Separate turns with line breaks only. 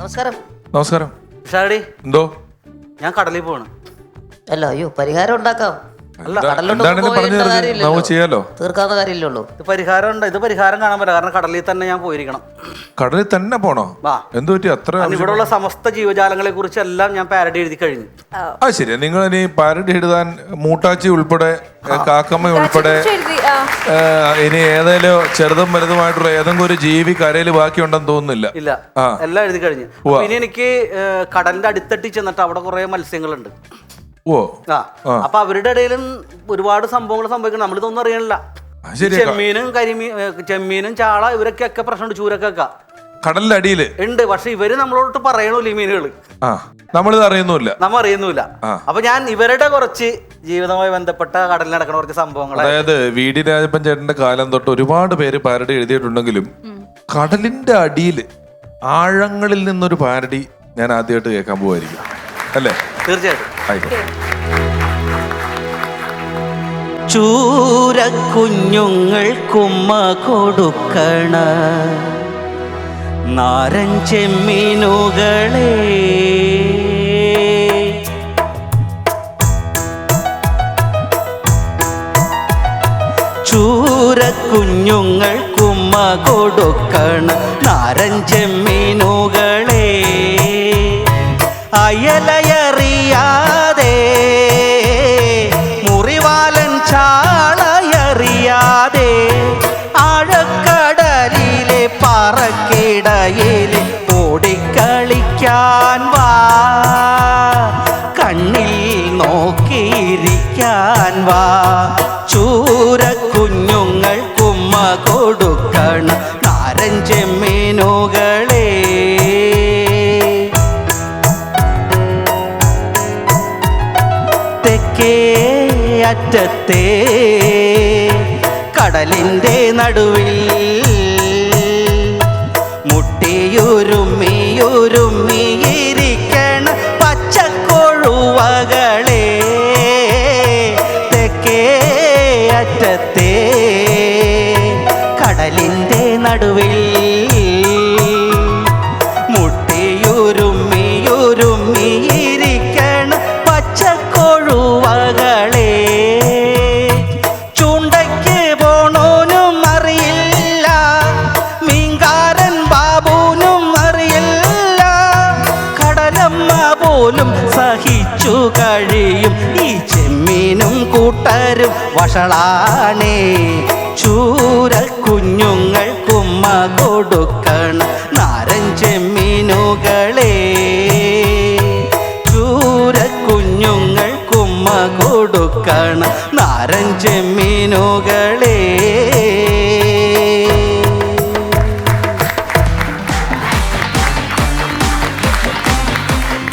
നമസ്കാരം.
നമസ്കാരം.
ഷാഡി,
എന്തോ?
ഞാൻ കടലിൽ പോവാണ്.
അല്ല, അയ്യോ, പരിഹാരം ഉണ്ടാക്കാം.
ചെയ്യാലോ,
തീർക്കാവുന്ന കാര്യമില്ലുള്ളൂ.
ഇത് പരിഹാരം കാണാൻ പറ്റില്ല. കാരണം കടലിൽ തന്നെ ഞാൻ പോയിരിക്കണം.
കടലിൽ തന്നെ പോണോ? എന്ത് പറ്റി? അത്ര
ഇവിടെയുള്ള സമസ്ത ജീവജാലങ്ങളെ കുറിച്ച് എല്ലാം ഞാൻ പാരഡി എഴുതി കഴിഞ്ഞു.
ശരി. നിങ്ങൾ ഇനി പാരഡി എഴുതാൻ മൂട്ടാച്ചി ഉൾപ്പെടെ കാക്കമ്മ ഉൾപ്പെടെ ഇനി ഏതെങ്കിലും ചെറുതും വലുതുമായിട്ടുള്ള ഏതെങ്കിലും ഒരു ജീവി കരയിൽ ബാക്കിയുണ്ടെന്ന് തോന്നുന്നില്ല.
ഇല്ല, എല്ലാം എഴുതി കഴിഞ്ഞു. ഇനി എനിക്ക് കടലിന്റെ അടുത്തട്ടി ചെന്നിട്ട് അവിടെ കുറെ മത്സ്യങ്ങളുണ്ട്. അപ്പൊ അവരുടെ ഇടയിലും ഒരുപാട് സംഭവങ്ങൾ സംഭവിക്കണം. നമ്മളിതൊന്നും അറിയണില്ല. ചെമ്മീനും ചാള ഇവരൊക്കെ പ്രശ്നമുണ്ട്. ചൂരൊക്കെ
കടലിന്റെ അടിയില് ഉണ്ട്.
പക്ഷെ ഇവര് നമ്മളോട്ട് പറയണില്ല ഈ മീനുകള്.
നമ്മളിത് അറിയുന്നില്ല.
നമ്മ അറിയുന്നില്ല. അപ്പൊ ഞാൻ ഇവരുടെ കുറച്ച് ജീവിതവുമായി ബന്ധപ്പെട്ട കടലിൽ നടക്കുന്ന കുറച്ച് സംഭവങ്ങൾ,
അതായത് വി.ഡി. രാജപ്പൻ ചേട്ടന്റെ കാലം തൊട്ട് ഒരുപാട് പേര് പാരഡി എഴുതിയിട്ടുണ്ടെങ്കിലും കടലിന്റെ അടിയില് ആഴങ്ങളിൽ നിന്നൊരു പാരഡി ഞാൻ ആദ്യമായിട്ട് കേൾക്കാൻ പോവായിരിക്കും. അല്ലേ?
തീർച്ചയായിട്ടും. ചൂരക്കുഞ്ഞുങ്ങൾക്കുമ്മ കൊടുക്കണ നാരൻ ചെമ്മീനുകളെ, ചൂരക്കുഞ്ഞുങ്ങൾക്കുമ്മ കൊടുക്കണ നാരൻ ചെമ്മീനുകളെ, അയലയറിയാതെ മുറിവാലൻ ചാളയറിയാതെ ആഴക്കടലിലെ പറക്കിടയിലെ ഓടിക്കളിക്കാൻ വാ, കണ്ണിൽ നോക്കിയിരിക്കാൻ വാ, ചൂരക്കുഞ്ഞുങ്ങൾക്കുമ്മ കൊടുക്കണ നാരൻ ചെമ്മീനുകളെ. അറ്റത്തെ കടലിൻ്റെ നടുവിൽ മുട്ടിയുരുമ്മിയിരിക്കണ പച്ചക്കൊഴുവകളെ, തെക്കേ അറ്റത്തെ കടലിൻ്റെ നടുവിൽ മുട്ടിയുരുമ്മിയിരിക്കണ പച്ചക്കൊഴുവകളെ, ചൂണ്ടയ്ക്ക് പോണോനും അറിയില്ല, മീൻകാരൻ ബാബുനും അറിയില്ല, കടലമ്മ പോലും സഹിച്ചു കഴിയും, ഈ ചെമ്മീനും കൂട്ടരും വഷളാണേ, ചൂരക്കുഞ്ഞുങ്ങൾക്കുമ്മ കൊടുക്കണ നാരൻ ചെമ്മീനുകളെ, ചൂരക്കുഞ്ഞുങ്ങൾക്കുമ്മ കൊടുക്കണ നാരൻ ചെമ്മീനുകളെ.